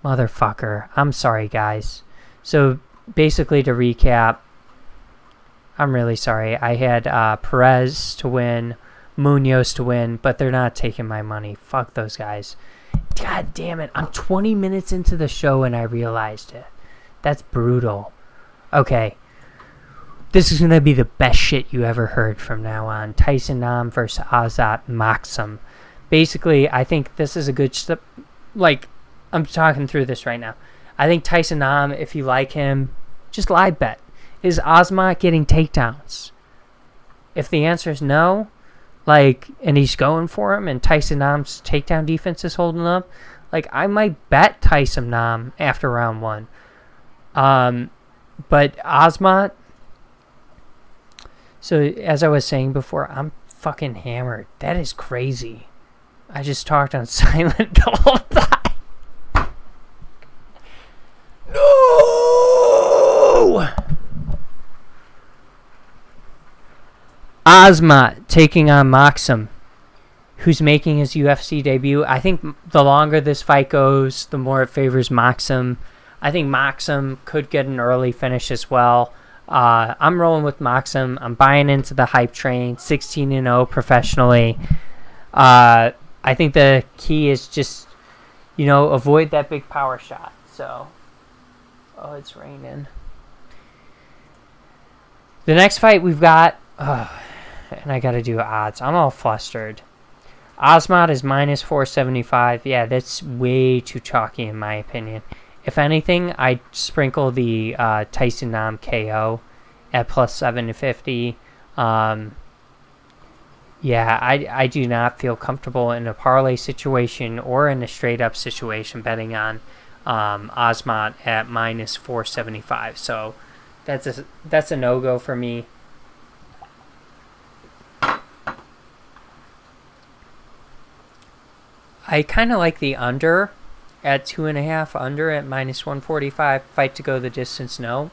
Motherfucker. I'm sorry, guys. So, basically, to recap, I'm really sorry. I had Perez to win, Munoz to win, but they're not taking my money. Fuck those guys. God damn it. I'm 20 minutes into the show and I realized it. That's brutal. Okay. This is going to be the best shit you ever heard from now on. Tyson Nam versus Azat Maksum. Basically, I think this is a good step. Like, I'm talking through this right now. I think Tyson Nam, if you like him, just live bet. Is Azmat getting takedowns? If the answer is no, and he's going for him, and Tyson Nam's takedown defense is holding up, I might bet Tyson Nam after round 1. But Azmat, so as I was saying before, I'm fucking hammered. That is crazy. I just talked on silent the whole time. No! Azmat taking on Maksum, who's making his UFC debut. I think the longer this fight goes, the more it favors Maksum. I think Maksum could get an early finish as well. I'm rolling with Maksum. I'm buying into the hype train. 16-0 professionally. I think the key is just, avoid that big power shot. So, it's raining. The next fight we've got, and I got to do odds. I'm all flustered. Azmat is minus 475. Yeah, that's way too chalky in my opinion. If anything, I'd sprinkle the Tyson Nam KO at plus 750. Yeah, I do not feel comfortable in a parlay situation or in a straight-up situation betting on Azmat at minus 475. So that's a no-go for me. I kind of like the under at 2.5, under at minus 145. Fight to go the distance, no.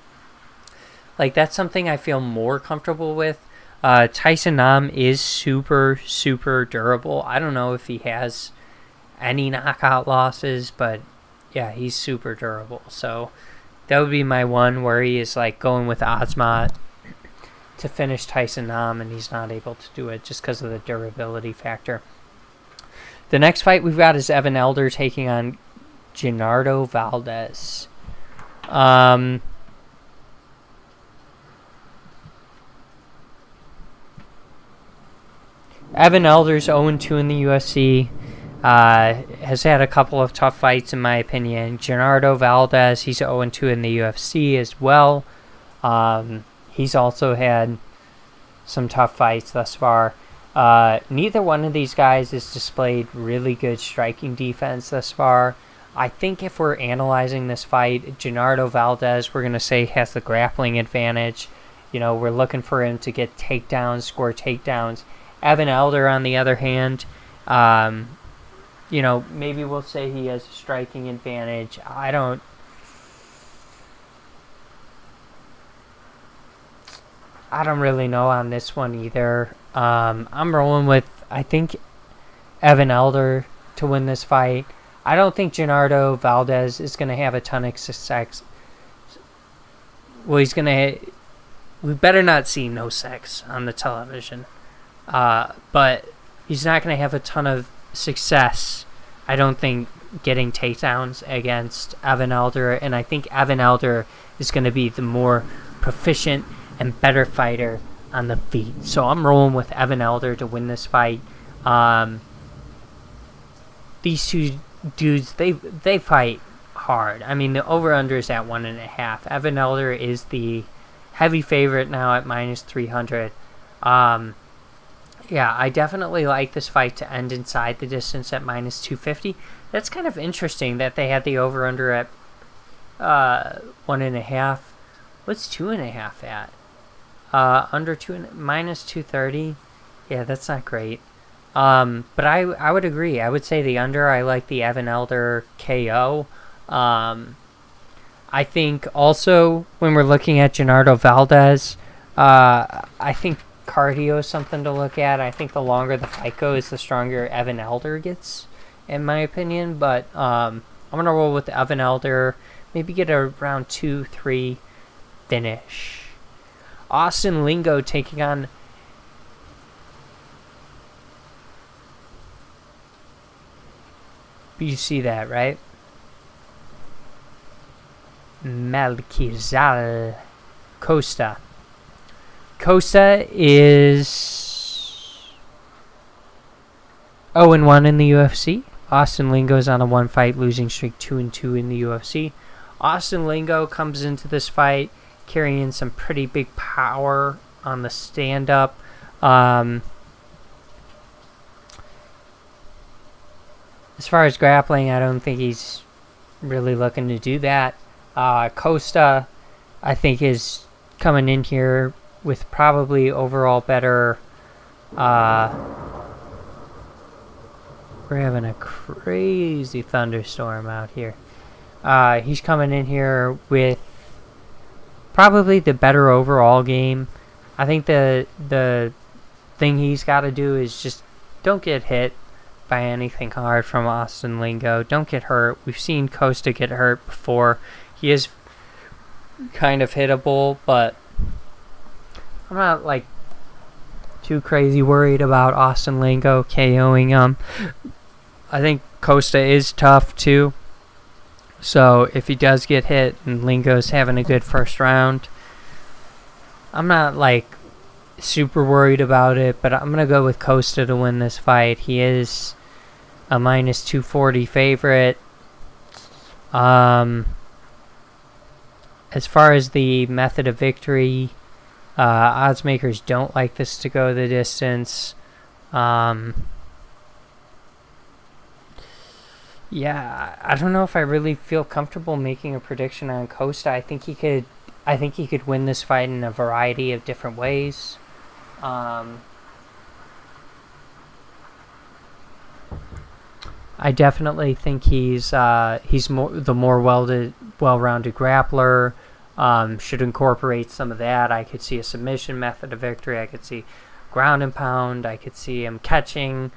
That's something I feel more comfortable with. Tyson Nam is super, super durable. I don't know if he has any knockout losses, but yeah, he's super durable. So that would be my one worry is going with Azmat to finish Tyson Nam, and he's not able to do it just because of the durability factor. The next fight we've got is Evan Elder taking on Gennaro Valdez. Evan Elder's 0-2 in the UFC. Has had a couple of tough fights in my opinion. Gennaro Valdez, he's 0-2 in the UFC as well. He's also had some tough fights thus far. Neither one of these guys has displayed really good striking defense thus far. I think if we're analyzing this fight, Gennaro Valdez, we're going to say has the grappling advantage. We're looking for him to get takedowns, score takedowns. Evan Elder, on the other hand, maybe we'll say he has a striking advantage. I don't really know on this one either. I'm rolling with, I think, Evan Elder to win this fight. I don't think Gennaro Valdez is going to have a ton of success. Well, we better not see no sex on the television. But he's not going to have a ton of success, I don't think, getting takedowns against Evan Elder. And I think Evan Elder is going to be the more proficient and better fighter on the feet. So I'm rolling with Evan Elder to win this fight. These two dudes, they fight hard. I mean, the over-under is at 1.5. Evan Elder is the heavy favorite now at minus 300. Yeah, I definitely like this fight to end inside the distance at minus 250. That's kind of interesting that they had the over-under at 1.5. What's 2.5 at? Under 2, minus 230. Yeah, that's not great. But I would agree. I would say the under. I like the Evan Elder KO. I think also when we're looking at Gennaro Valdez, I think cardio is something to look at. I think the longer the fight goes, the stronger Evan Elder gets, in my opinion. But I'm going to roll with Evan Elder. Maybe get a round 2-3 finish. Austin Lingo taking on you see that, right? Malkizal Costa. Costa is 0-1 in the UFC. Austin Lingo's on a 1-fight losing streak, 2-2 in the UFC. Austin Lingo comes into this fight carrying some pretty big power on the stand-up. As far as grappling, I don't think he's really looking to do that. Costa, I think, is coming in here with probably overall better... we're having a crazy thunderstorm out here. He's coming in here with probably the better overall game. I think the thing he's got to do is just don't get hit by anything hard from Austin Lingo. Don't get hurt. We've seen Costa get hurt before. He is kind of hittable, but I'm not like too crazy worried about Austin Lingo KOing him. I think Costa is tough too. So if he does get hit and Lingo's having a good first round, I'm not like super worried about it, but I'm going to go with Costa to win this fight. He is a minus 240 favorite. As far as the method of victory, odds makers don't like this to go the distance. Yeah, I don't know if I really feel comfortable making a prediction on Costa. I think he could win this fight in a variety of different ways. I definitely think he's the more well-rounded grappler. Should incorporate some of that. I could see a submission method of victory. I could see ground and pound. I could see him catching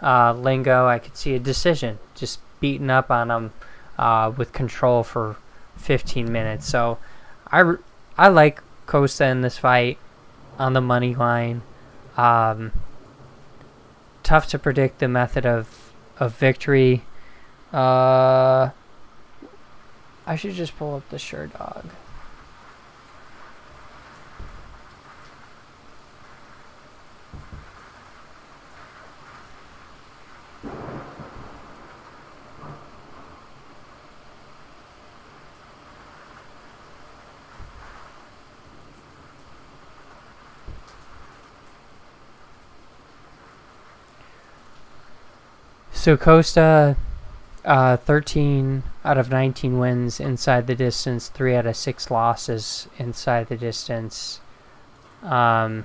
Lingo. I could see a decision, just beating up on him with control for 15 minutes. So I like Costa in this fight on the money line. Tough to predict the method of victory. I should just pull up the SureDog. So Costa, 13 out of 19 wins inside the distance, 3 out of 6 losses inside the distance. Yeah,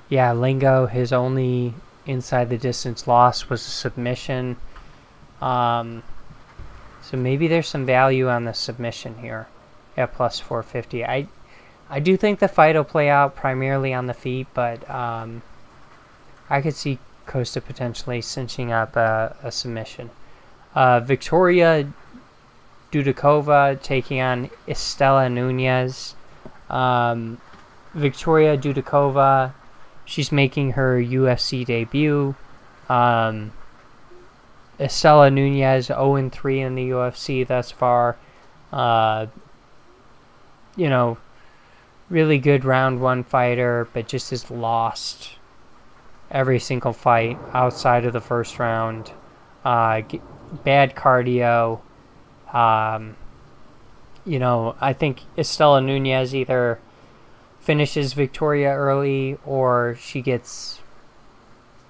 Lingo, his only inside the distance loss was a submission. So maybe there's some value on the submission here at plus 450. I do think the fight will play out primarily on the feet, but I could see Costa potentially cinching up a submission. Victoria Dudakova taking on Estela Nunez. Victoria Dudakova, she's making her UFC debut. Estela Nunez 0-3 in the UFC thus far. Really good round one fighter, but just has lost every single fight outside of the first round. Bad cardio. I think Estela Nunez either finishes Victoria early or she gets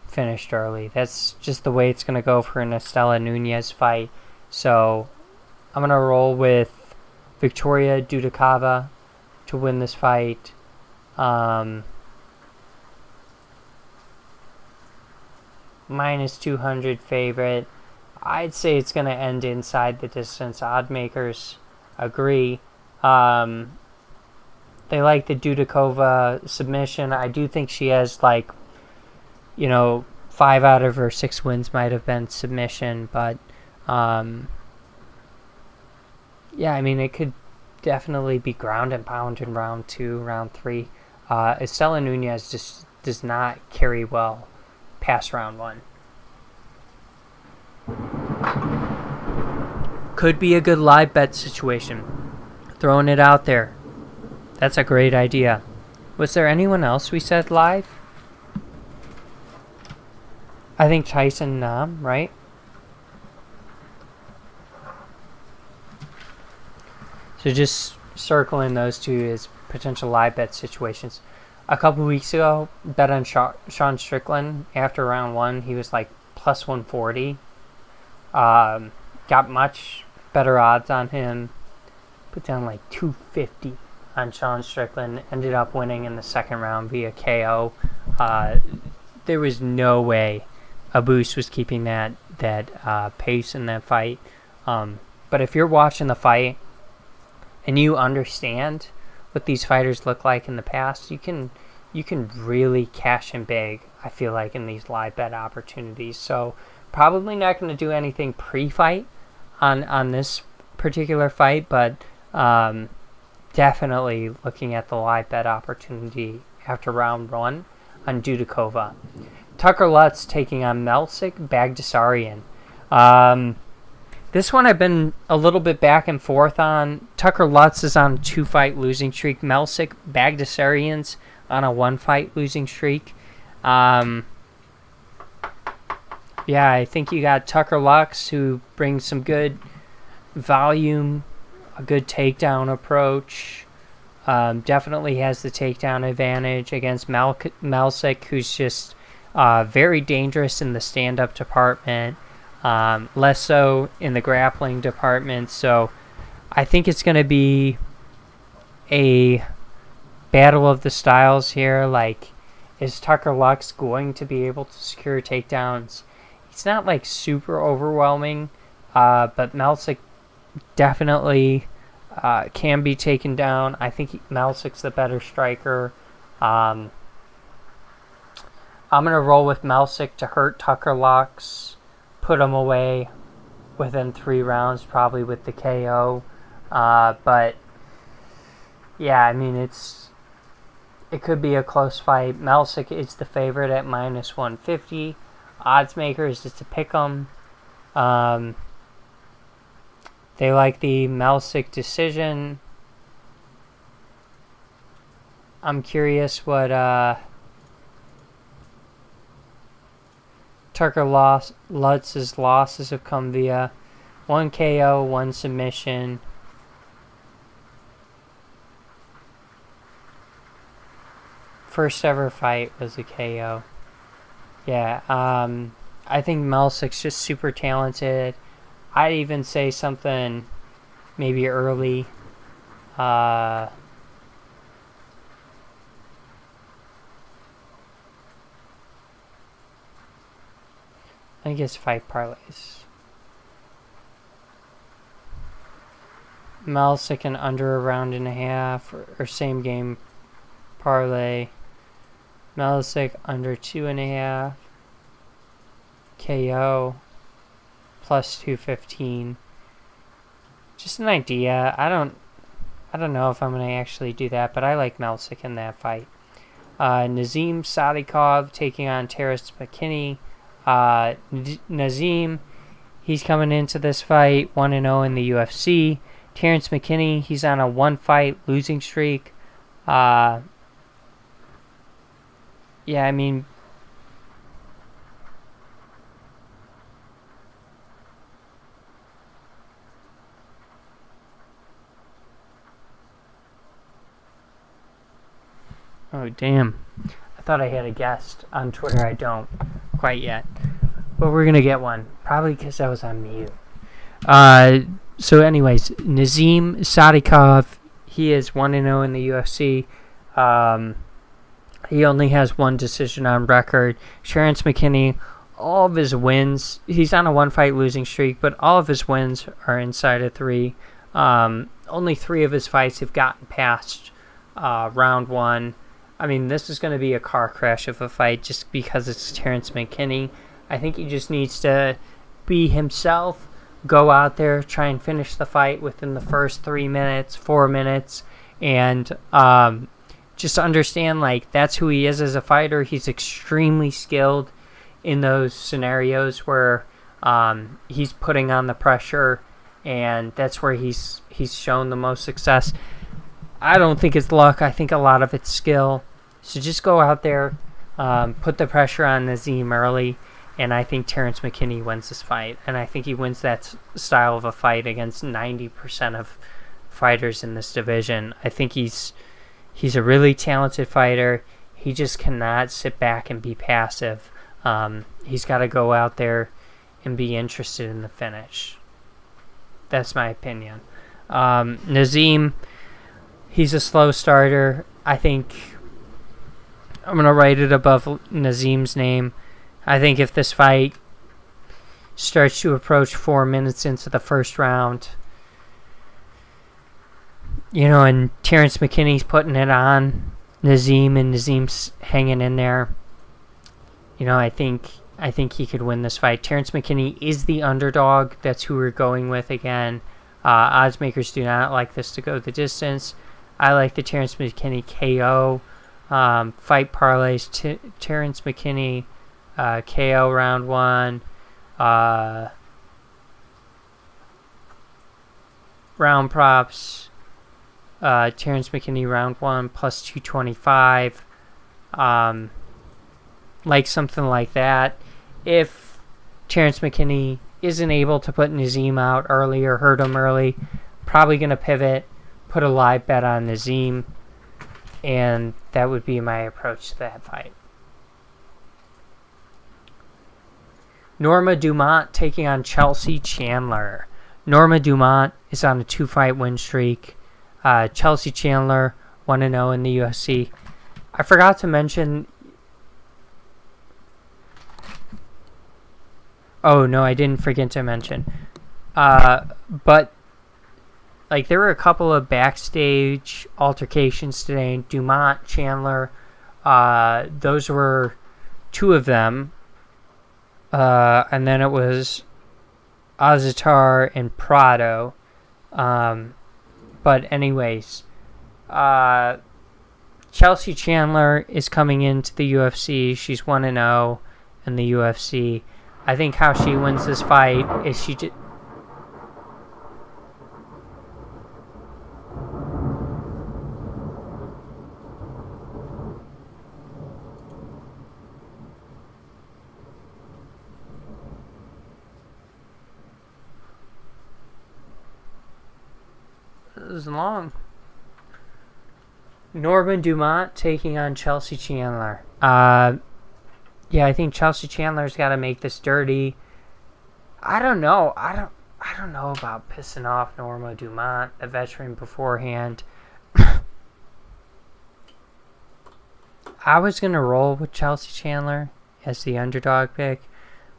finished early. That's just the way it's going to go for an Estela Nunez fight. So I'm going to roll with Victoria Dudakova to win this fight. Minus 200 favorite. I'd say it's going to end inside the distance. Odd makers agree. They like the Dudakova submission. I do think she has 5 out of her 6 wins might have been submission, but Yeah, I mean, it could definitely be ground and pound in round 2, round 3. Estela Nunez just does not carry well past round 1. Could be a good live bet situation. Throwing it out there. That's a great idea. Was there anyone else we said live? I think Tyson Nam, right? So just circling those two as potential live bet situations. A couple weeks ago, bet on Sean Strickland after round 1. He was like plus 140. Got much better odds on him. Put down like 250 on Sean Strickland. Ended up winning in the second round via KO. There was no way Abus was keeping that pace in that fight. But if you're watching the fight and you understand what these fighters look like in the past, you can really cash in big, I feel like, in these live bet opportunities. So probably not going to do anything pre-fight on this particular fight, but definitely looking at the live bet opportunity after round 1 on Dudikova. Tucker Lutz taking on Melsik Bagdasaryan. This one I've been a little bit back and forth on. Tucker Lutz is on a 2-fight losing streak. Melsik Bagdasaryan's on a 1-fight losing streak. Yeah, I think you got Tucker Lutz, who brings some good volume, a good takedown approach. Definitely has the takedown advantage against Melsik, who's just very dangerous in the stand-up department. Less so in the grappling department. So I think it's going to be a battle of the styles here. Like, is Tucker Lutz going to be able to secure takedowns? It's not like super overwhelming, but Melsik definitely can be taken down. I think Melsik's the better striker. I'm going to roll with Melsik to hurt Tucker Lutz. Put him away within 3 rounds, probably with the KO. But yeah, I mean, it could be a close fight. Melsik is the favorite at minus 150. Odds makers, it's a pick 'em. They like the Melsik decision. I'm curious what Tucker Lutz's losses have come via 1 KO, 1 submission. First ever fight was a KO. Yeah, I think Melsik's just super talented. I'd even say something maybe early. I guess 5 parlays. Melsik and under a round and a half, or same game parlay. Melsik under 2.5. KO plus 215. Just an idea. I don't know if I'm gonna actually do that, but I like Melsik in that fight. Nazim Sadikov taking on Terrence McKinney. Nazim, he's coming into this fight 1-0 in the UFC. Terrence McKinney, he's on a 1-fight losing streak. Yeah, I mean, oh damn, I thought I had a guest on Twitter. I don't quite yet, but we're gonna get one, probably because I was on mute. So anyways, Nazim Sadikov, he is 1-0 in the UFC. He only has 1 decision on record. Terrence McKinney, all of his wins, he's on a 1-fight losing streak, but all of his wins are inside of 3. Only 3 of his fights have gotten past round 1. I mean, this is going to be a car crash of a fight just because it's Terrence McKinney. I think he just needs to be himself, go out there, try and finish the fight within the first 3 minutes, 4 minutes, and just understand, like, that's who he is as a fighter. He's extremely skilled in those scenarios where he's putting on the pressure, and that's where he's shown the most success. I don't think it's luck. I think a lot of it's skill. So just go out there, put the pressure on Nazim early, and I think Terrence McKinney wins this fight. And I think he wins that style of a fight against 90% of fighters in this division. I think he's a really talented fighter. He just cannot sit back and be passive. He's got to go out there and be interested in the finish. That's my opinion. Nazim, he's a slow starter. I think I'm going to write it above Nazim's name. I think if this fight starts to approach 4 minutes into the first round, and Terrence McKinney's putting it on Nazim, and Nazim's hanging in there, I think he could win this fight. Terrence McKinney is the underdog. That's who we're going with again. Odds makers do not like this to go the distance. I like the Terrence McKinney KO. Fight parlays, Terrence McKinney KO round 1. Round props, Terrence McKinney round 1 plus 225. Like something like that. If Terrence McKinney isn't able to put Nazim out early or hurt him early, probably going to pivot, put a live bet on Nazim, and that would be my approach to that fight. Norma Dumont taking on Chelsea Chandler. Norma Dumont is on a 2-fight win streak. Chelsea Chandler 1-0 in the UFC. I forgot to mention... Oh, no, I didn't forget to mention. But, like, there were a couple of backstage altercations today. Dumont, Chandler, those were 2 of them. And then it was Azatar and Prado. But anyways, Chelsea Chandler is coming into the UFC. She's 1-0 in the UFC. I think how she wins this fight is she just... This is long. Norma Dumont taking on Chelsea Chandler. Yeah, I think Chelsea Chandler's got to make this dirty. I don't know. I don't know about pissing off Norma Dumont, a veteran beforehand. I was gonna roll with Chelsea Chandler as the underdog pick,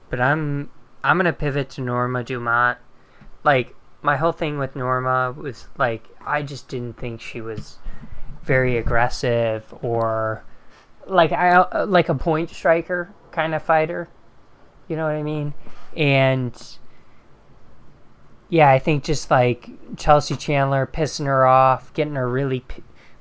but I'm gonna pivot to Norma Dumont. Like, my whole thing with Norma was, like, I just didn't think she was very aggressive or like a point striker kind of fighter. You know what I mean? And yeah, I think just like Chelsea Chandler pissing her off, getting her really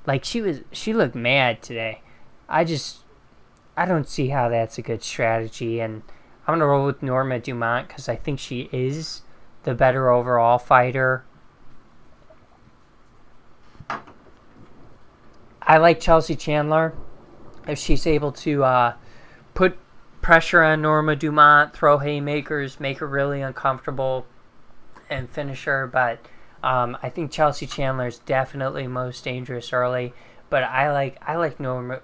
like she looked mad today. I don't see how that's a good strategy, and I'm gonna roll with Norma Dumont because I think she is the better overall fighter. I like Chelsea Chandler if she's able to put pressure on Norma Dumont, throw haymakers, make her really uncomfortable, and finish her. But I think Chelsea Chandler is definitely most dangerous early. But I like Norma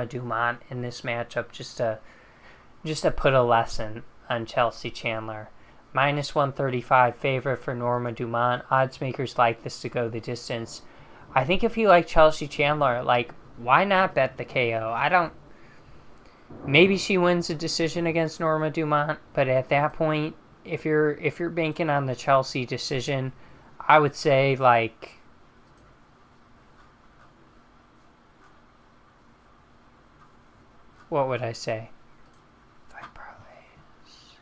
Dumont in this matchup just to put a lesson on Chelsea Chandler. Minus 135 favorite for Norma Dumont. Odds makers like this to go the distance. I think if you like Chelsea Chandler, like, why not bet the KO? Maybe she wins a decision against Norma Dumont, but at that point, if you're banking on the Chelsea decision, I would say, like, what would I say? Fight parlays.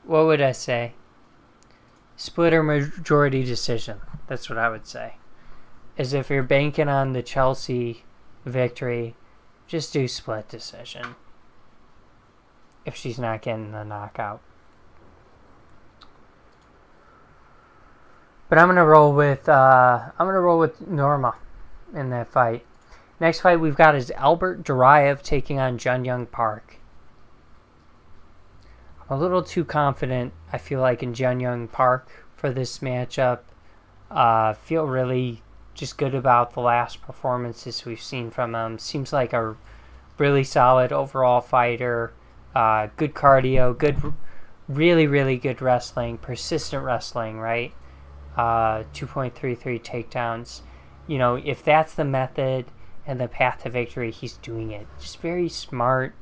what would I say? Split or majority decision. That's what I would say. Is if you're banking on the Chelsea victory, just do split decision. If she's not getting the knockout. But I'm gonna roll with Norma in that fight. Next fight we've got is Albert Duraev taking on Jun Young Park. I'm a little too confident, I feel like, in Jun Young Park for this matchup. Feel really just good about the last performances we've seen from him. Seems like a really solid overall fighter. Good cardio, really, really good wrestling, persistent wrestling, right? 2.33 takedowns. You know, if that's the method and the path to victory, he's doing it. Just very smart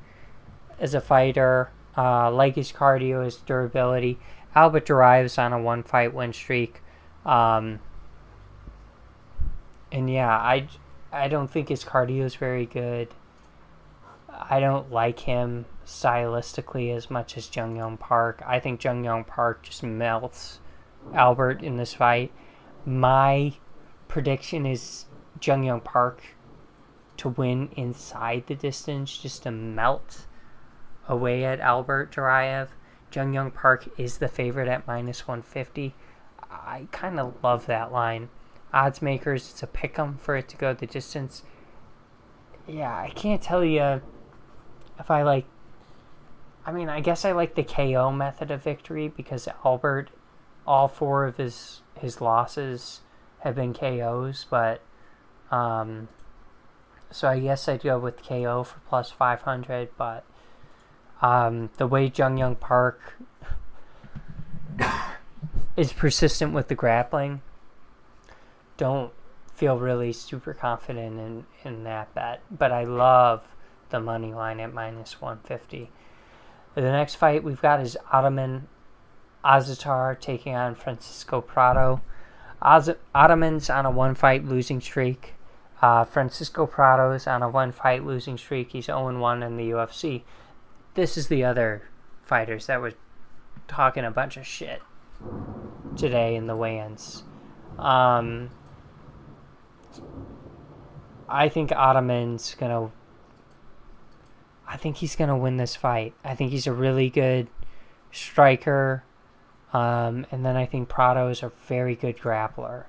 as a fighter. Like his cardio, his durability. Albert Duraev's on a 1-fight win streak. And yeah, I don't think his cardio is very good. I don't like him stylistically as much as Jun Young Park. I think Jun Young Park just melts Albert in this fight. My prediction is Jun Young Park to win inside the distance, just to melt away at Albert Duraev. Jun Young Park is the favorite at -150. I kind of love that line. Odds makers, it's a pick 'em for it to go the distance. Yeah, I can't tell you if I like. I mean, I guess I like the KO method of victory because Albert, all 4 of his losses have been KOs, but so I guess I'd go with KO for +500, but the way Jun Young Park is persistent with the grappling, don't feel really super confident in that bet. But I love the money line at -150. The next fight we've got is Ottoman Azatar taking on Francisco Prado. Ottoman's on a 1-fight losing streak. Francisco Prado's on a 1-fight losing streak. He's 0-1 in the UFC. This is the other fighters that were talking a bunch of shit today in the weigh-ins. I think Ottoman's gonna. I think he's gonna win this fight. I think he's a really good striker, and then I think Prado is a very good grappler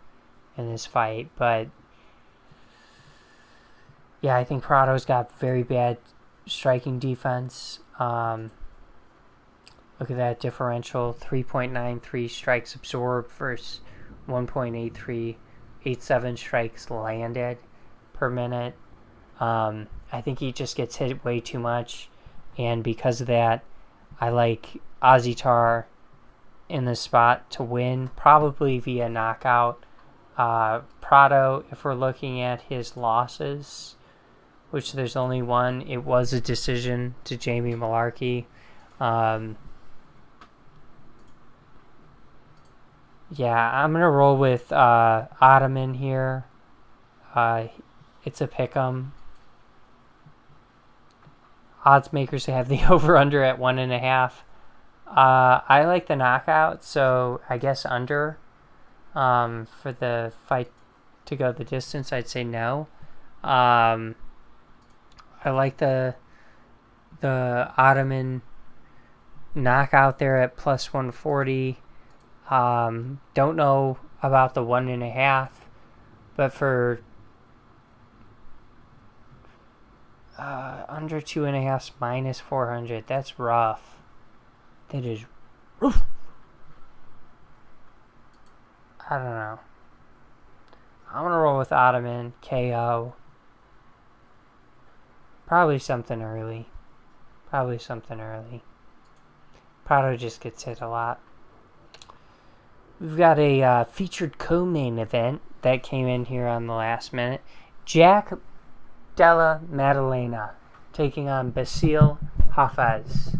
in this fight. But yeah, I think Prado's got very bad striking defense. Look at that differential: 3.93 strikes absorbed versus 1.87 strikes landed per minute. I think he just gets hit way too much, and because of that, I like Azatar in the spot to win, probably via knockout. Prado, if we're looking at his losses, which there's only one, it was a decision to Jamie Malarkey. Yeah, I'm going to roll with Ottoman here. It's a pick'em. Odds makers have the over-under at 1.5. I like the knockout, so I guess under. For the fight to go the distance, I'd say no. I like the Ottoman knockout there at +140. Don't know about the 1.5, but for under 2.5 -400, that's rough. That is rough. I don't know. I'm gonna roll with Ottoman KO. Probably something early. Prado just gets hit a lot. We've got a featured co-main event that came in here on the last minute. Jack Della Maddalena taking on Basil Hafez.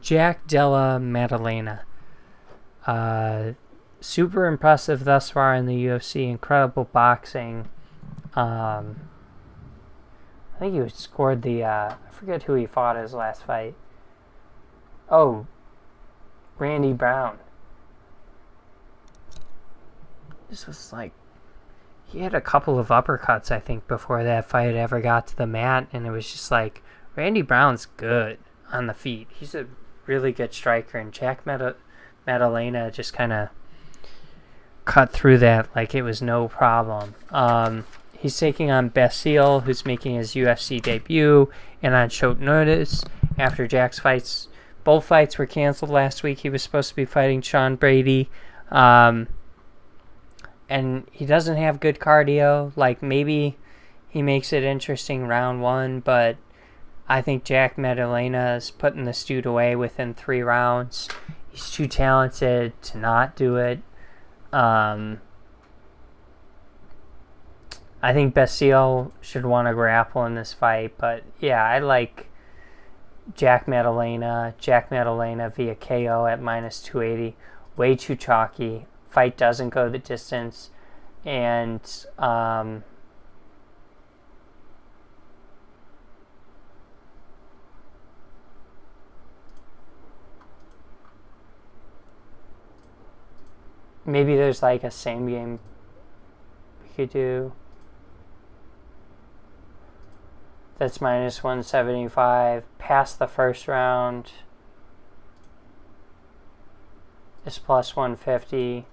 Jack Della Maddalena. Super impressive thus far in the UFC. Incredible boxing. I think he scored the, I forget who he fought his last fight. Oh, Randy Brown. This was like, he had a couple of uppercuts, I think, before that fight ever got to the mat, and it was just like, Randy Brown's good on the feet. He's a really good striker, and Jack Maddalena just kind of cut through that like it was no problem. He's taking on Basile, who's making his UFC debut, and on short notice after Jack's fights. Both fights were canceled last week. He was supposed to be fighting Sean Brady, and he doesn't have good cardio. Like, maybe he makes it interesting round one, but I think Jack Maddalena is putting this dude away within 3 rounds. He's too talented to not do it. I think Basile should want to grapple in this fight, but yeah, I like Jack Maddalena via KO at minus 280. Way too chalky. Fight doesn't go the distance, and maybe there's like a same game we could do. That's minus 175. Past the first round is plus 150.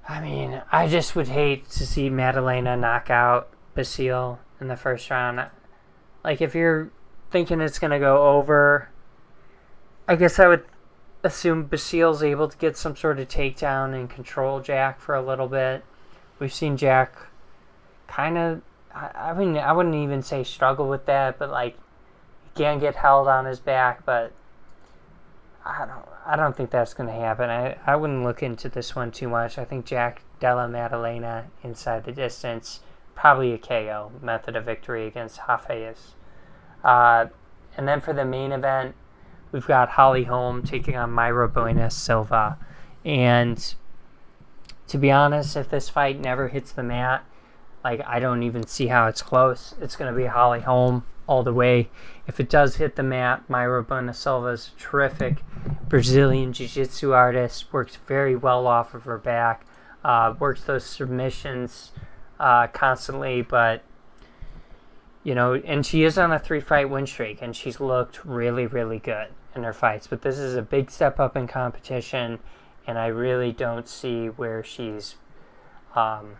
I mean, I just would hate to see Maddalena knock out Basile in the first round. Like, if you're thinking it's going to go over, I guess I would assume Basile's able to get some sort of takedown and control Jack for a little bit. We've seen Jack kind of, I mean, I wouldn't even say struggle with that, but like, he can get held on his back, but I don't think that's going to happen. I wouldn't look into this one too much. I think Jack Della Maddalena inside the distance, probably a KO method of victory against Hafez. And then for the main event, we've got Holly Holm taking on Mayra Bueno Silva. And to be honest, if this fight never hits the mat, like, I don't even see how it's close. It's going to be Holly Holm all the way. If it does hit the mat, Mayra Bueno Silva is a terrific Brazilian jiu-jitsu artist, works very well off of her back, works those submissions constantly, but, you know, and she is on a 3-fight win streak, and she's looked really, really good in her fights. But this is a big step up in competition, and I really don't see where she's going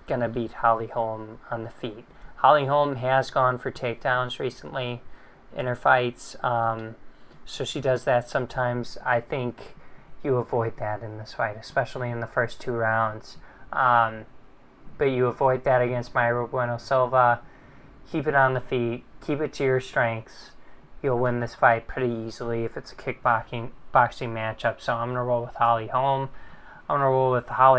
to beat Holly Holm on the feet. Holly Holm has gone for takedowns recently in her fights, so she does that sometimes. I think you avoid that in this fight, especially in the first 2 rounds. But you avoid that against Mayra Bueno Silva. Keep it on the feet. Keep it to your strengths. You'll win this fight pretty easily if it's a boxing matchup. So I'm going to roll with Holly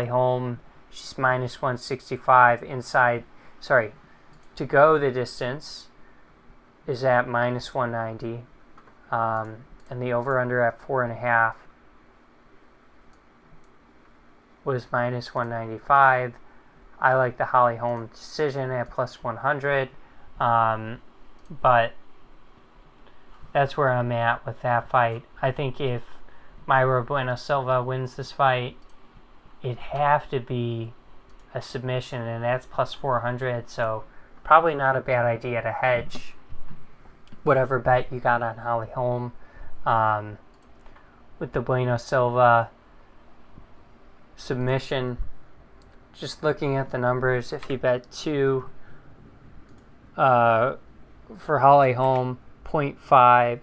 Holm. She's minus 165 inside. Sorry. To go the distance is at minus 190. And the over-under at 4.5 was minus 195. I like the Holly Holm decision at plus 100. But that's where I'm at with that fight. I think if Mayra Bueno Silva wins this fight, it'd have to be a submission, and that's plus 400. So probably not a bad idea to hedge whatever bet you got on Holly Holm. With the Bueno Silva submission, just looking at the numbers, if you bet 2 for Holly Holm, 0.5,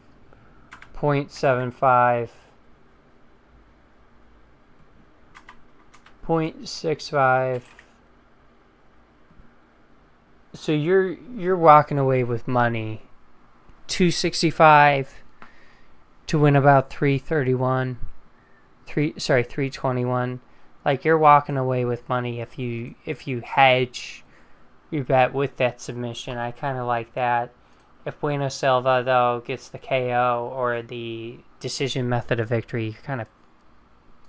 0.75, 0.65. So you're walking away with money, 265 to win about 321. Like, you're walking away with money if you hedge your bet with that submission. I kind of like that. If Bueno Silva, though, gets the KO or the decision method of victory, you're kind of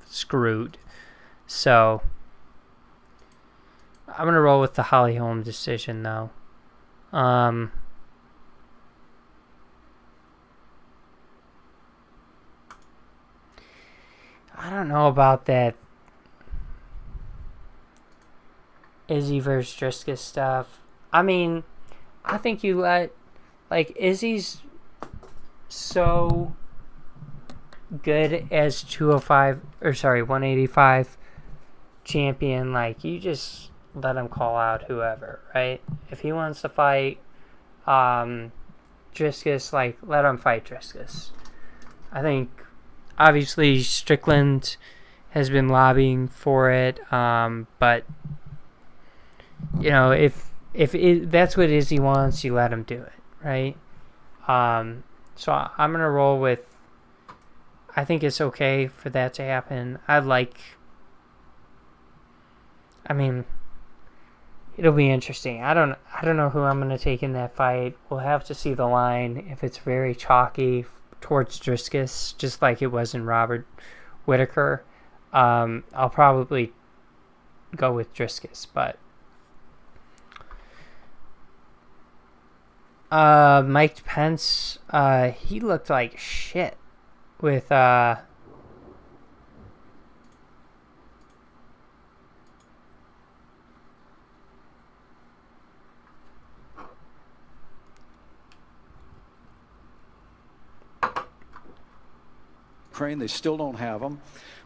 screwed. So I'm gonna roll with the Holly Holm decision though. I don't know about that Izzy versus Driscoll stuff. I mean, I think you let, like, Izzy's so good as 185 champion. Like, you just let him call out whoever, right? If he wants to fight Driscoll, like, let him fight Driscoll. I think obviously Strickland has been lobbying for it, but you know, if that's what Izzy wants, you let him do it, right? So I'm gonna roll with. I think it's okay for that to happen. I mean, it'll be interesting. I don't know who I'm gonna take in that fight. We'll have to see the line. If it's very chalky towards Driscoll, just like it was in Robert Whittaker, I'll probably go with Driscoll. But Mike Pence, he looked like shit with Ukraine. They still don't have them.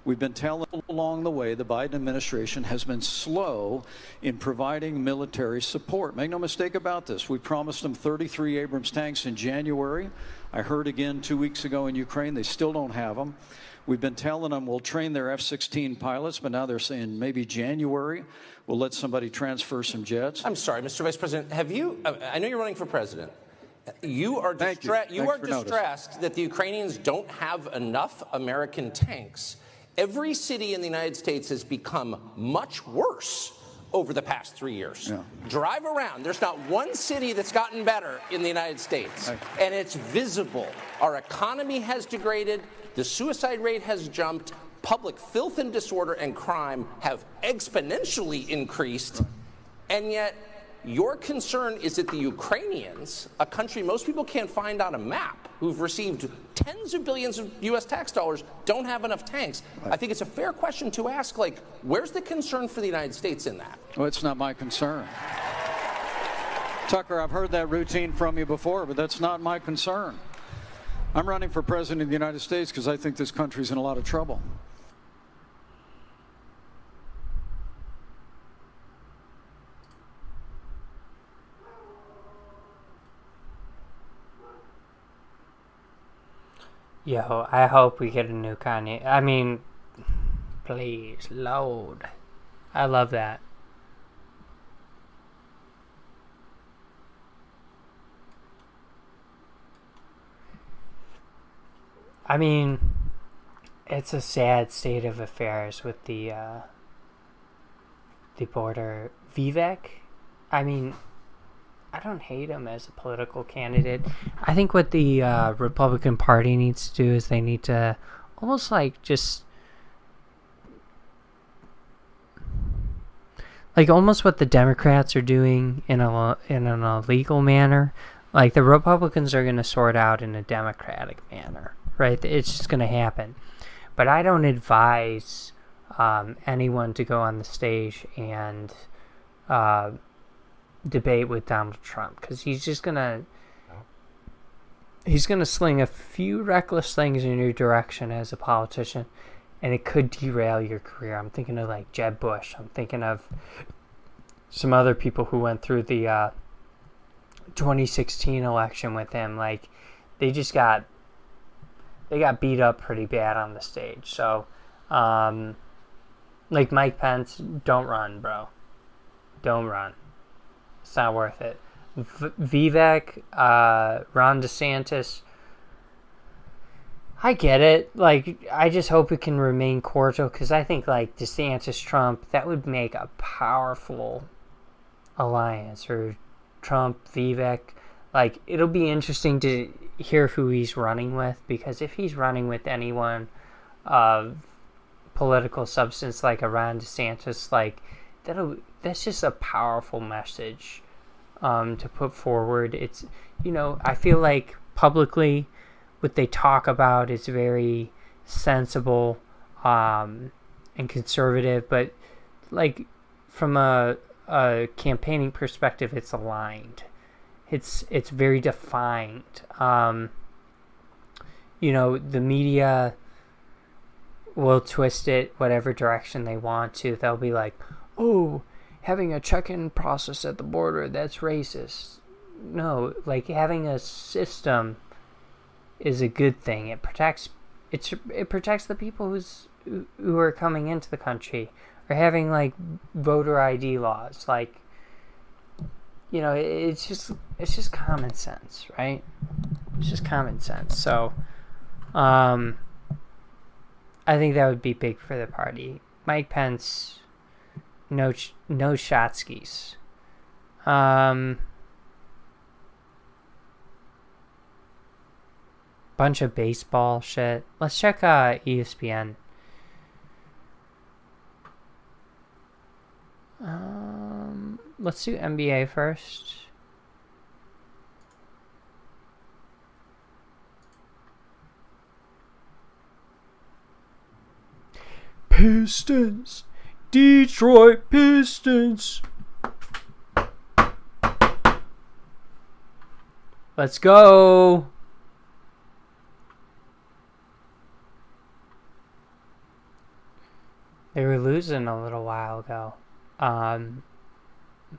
We've been telling along the way the Biden administration has been slow in providing military support. Make no mistake about this. We promised them 33 Abrams tanks in January. I heard again 2 weeks ago in Ukraine they still don't have them. We've been telling them we'll train their F-16 pilots, but now they're saying maybe January we'll let somebody transfer some jets. I'm sorry, Mr. Vice President, have you, I know you're running for president. You are distressed that the Ukrainians don't have enough American tanks. Every city in the United States has become much worse over the past 3 years. Yeah. Drive around. There's not one city that's gotten better in the United States. And it's visible. Our economy has degraded. The suicide rate has jumped. Public filth and disorder and crime have exponentially increased. And yet, your concern is that the Ukrainians, a country most people can't find on a map, who've received tens of billions of U.S. tax dollars, don't have enough tanks. I think it's a fair question to ask, like, where's the concern for the United States in that? Well, it's not my concern. Tucker, I've heard that routine from you before, but that's not my concern. I'm running for president of the United States because I think this country's in a lot of trouble. Yo, I hope we get a new Kanye. I mean, please, load. I love that. I mean, it's a sad state of affairs with the border. Vivek, I mean, I don't hate him as a political candidate. I think what the Republican Party needs to do is they need to almost like just like almost what the Democrats are doing in an illegal manner. Like the Republicans are going to sort out in a democratic manner, right? It's just going to happen. But I don't advise anyone to go on the stage and debate with Donald Trump, because he's gonna sling a few reckless things in your direction as a politician, and it could derail your career. I'm thinking of like Jeb Bush. I'm thinking of some other people who went through the 2016 election with him. Like they got beat up pretty bad on the stage. So like Mike Pence, don't run, bro. Don't run. It's not worth it. Vivek, Ron DeSantis, I get it. Like, I just hope it can remain cordial, because I think, like, DeSantis, Trump, that would make a powerful alliance. Or Trump, Vivek. Like, it'll be interesting to hear who he's running with, because if he's running with anyone of political substance like a Ron DeSantis, like, that's just a powerful message to put forward. It's, I feel like publicly what they talk about is very sensible and conservative, but like from a campaigning perspective, it's aligned. It's very defined. The media will twist it whatever direction they want to. They'll be like, oh, having a check-in process at the border, that's racist. No, like having a system is a good thing. It protects the people who are coming into the country, or having like voter ID laws. Like, it's just common sense, right? It's just common sense. So, I think that would be big for the party. Mike Pence, no shotskis. Bunch of baseball shit. Let's check ESPN. Let's do NBA first. Pistons. Detroit Pistons. Let's go. They were losing a little while ago.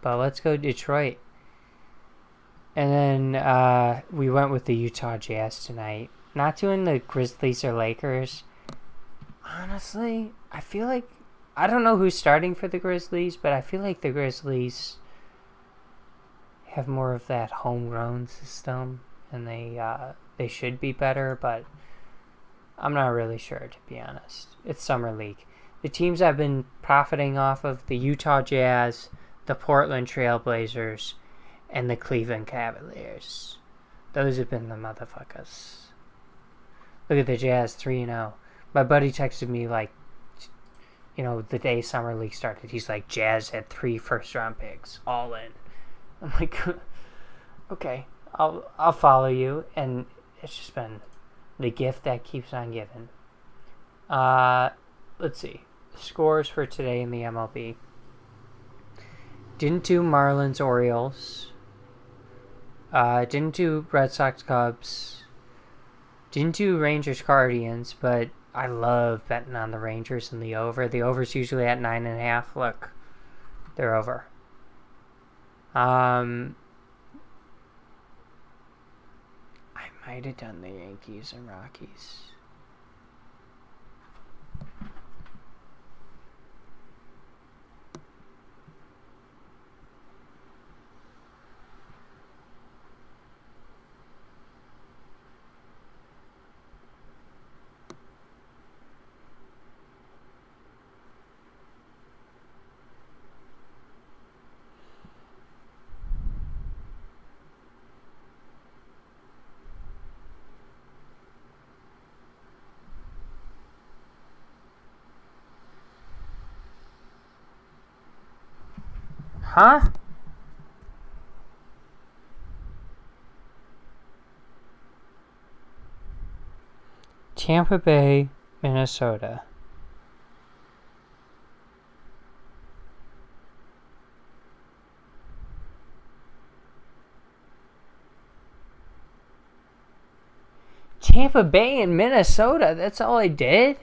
But let's go Detroit. And then we went with the Utah Jazz tonight. Not doing the Grizzlies or Lakers. Honestly, I feel like, I don't know who's starting for the Grizzlies, but I feel like the Grizzlies have more of that homegrown system, and they should be better, but I'm not really sure, to be honest. It's Summer League. The teams I've been profiting off of, the Utah Jazz, the Portland Trailblazers, and the Cleveland Cavaliers. Those have been the motherfuckers. Look at the Jazz, 3-0. My buddy texted me, like, the day Summer League started. He's like, Jazz had 3 first-round picks, all in. I'm like, okay, I'll follow you. And it's just been the gift that keeps on giving. Let's see. Scores for today in the MLB. Didn't do Marlins Orioles. Didn't do Red Sox Cubs. Didn't do Rangers Guardians, but I love betting on the Rangers and the over. The over's usually at 9.5. Look, they're over. I might have done the Yankees and Rockies. Huh? Tampa Bay, Minnesota. Tampa Bay and Minnesota, that's all I did?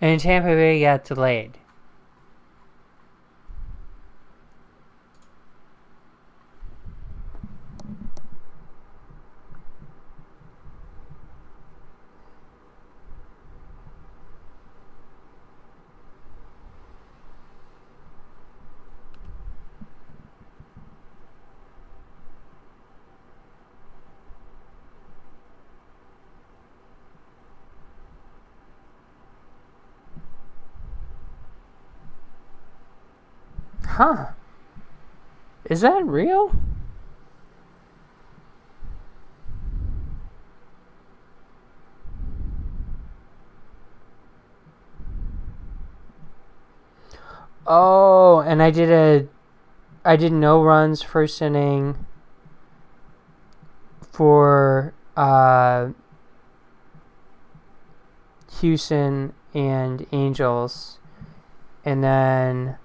And Tampa Bay got delayed. Huh. Is that real? Oh, and I did no runs first inning for Houston and Angels. And then,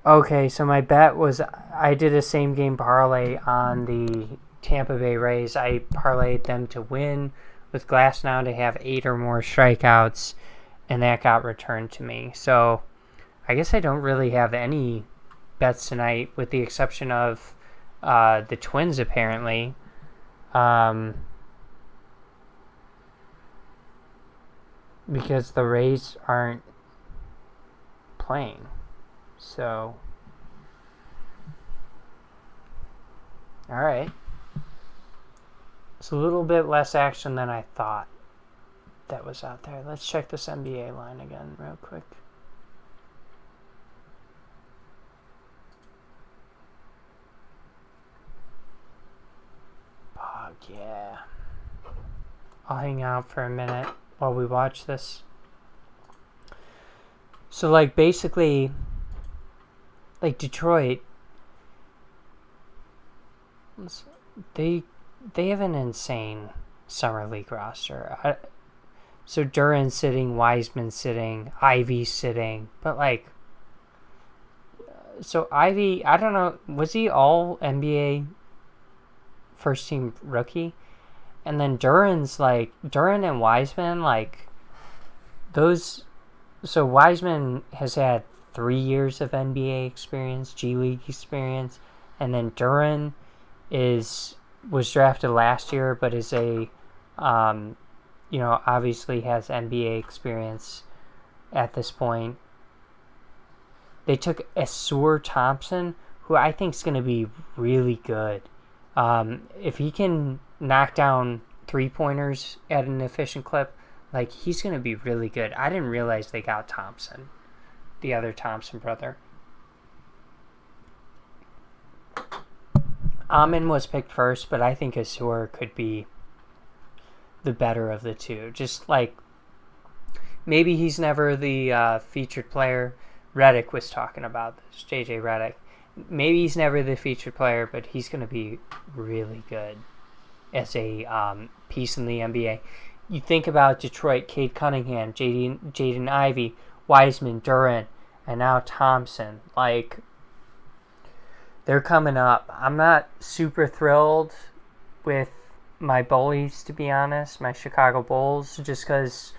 okay, so my bet was I did a same game parlay on the Tampa Bay Rays. I parlayed them to win with Glasnow to have 8 or more strikeouts, and that got returned to me. So I guess I don't really have any bets tonight with the exception of the Twins, apparently. Because the Rays aren't playing. So, alright. It's a little bit less action than I thought that was out there. Let's check this NBA line again real quick. Fuck yeah. I'll hang out for a minute while we watch this. So, like, basically, like, Detroit, they have an insane summer league roster. So Duran's sitting, Wiseman's sitting, Ivy's sitting, but, like, so Ivy, I don't know, was he all NBA first team rookie? And then Duran's, like, Duran and Wiseman, like, those, so Wiseman has had 3 years of NBA experience, G League experience, and then Duran was drafted last year, but is a, obviously has NBA experience at this point. They took Asur Thompson, who I think is going to be really good. If he can knock down 3-pointers at an efficient clip, like, he's going to be really good. I didn't realize they got Thompson, the other Thompson brother. Amin was picked first, but I think Asur could be the better of the two. Just, like, maybe he's never the featured player. Redick was talking about this, JJ Redick. Maybe he's never the featured player, but he's going to be really good as a piece in the NBA. You think about Detroit, Cade Cunningham, Jaden Ivey, Wiseman, Duran, and now Thompson. Like, they're coming up. I'm not super thrilled with my Bullies, to be honest, my Chicago Bulls, just because,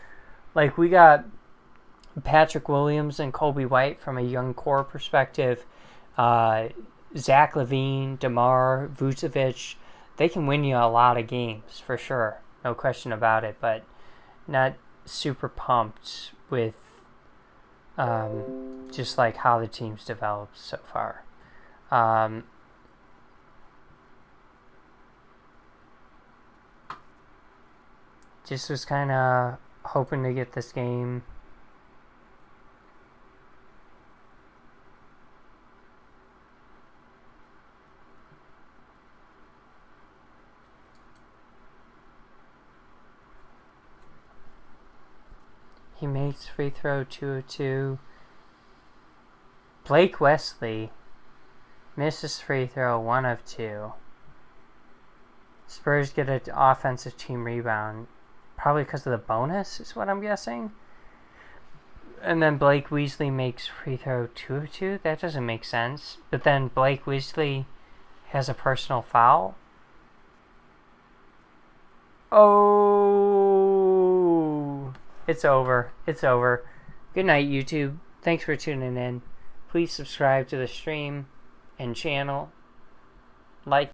like, we got Patrick Williams and Kobe White from a young core perspective. Zach LaVine, DeMar, Vucevic, they can win you a lot of games for sure, no question about it. But not super pumped with just like how the team's developed so far. Just was kind of hoping to get this game. He makes free throw 202. Blake Wesley misses free throw 1 of 2. Spurs get an offensive team rebound. Probably because of the bonus, is what I'm guessing. And then Blake Weasley makes free throw 2 of 2. That doesn't make sense. But then Blake Weasley has a personal foul. Oh, it's over. It's over. Good night, YouTube. Thanks for tuning in. Please subscribe to the stream and channel. Like.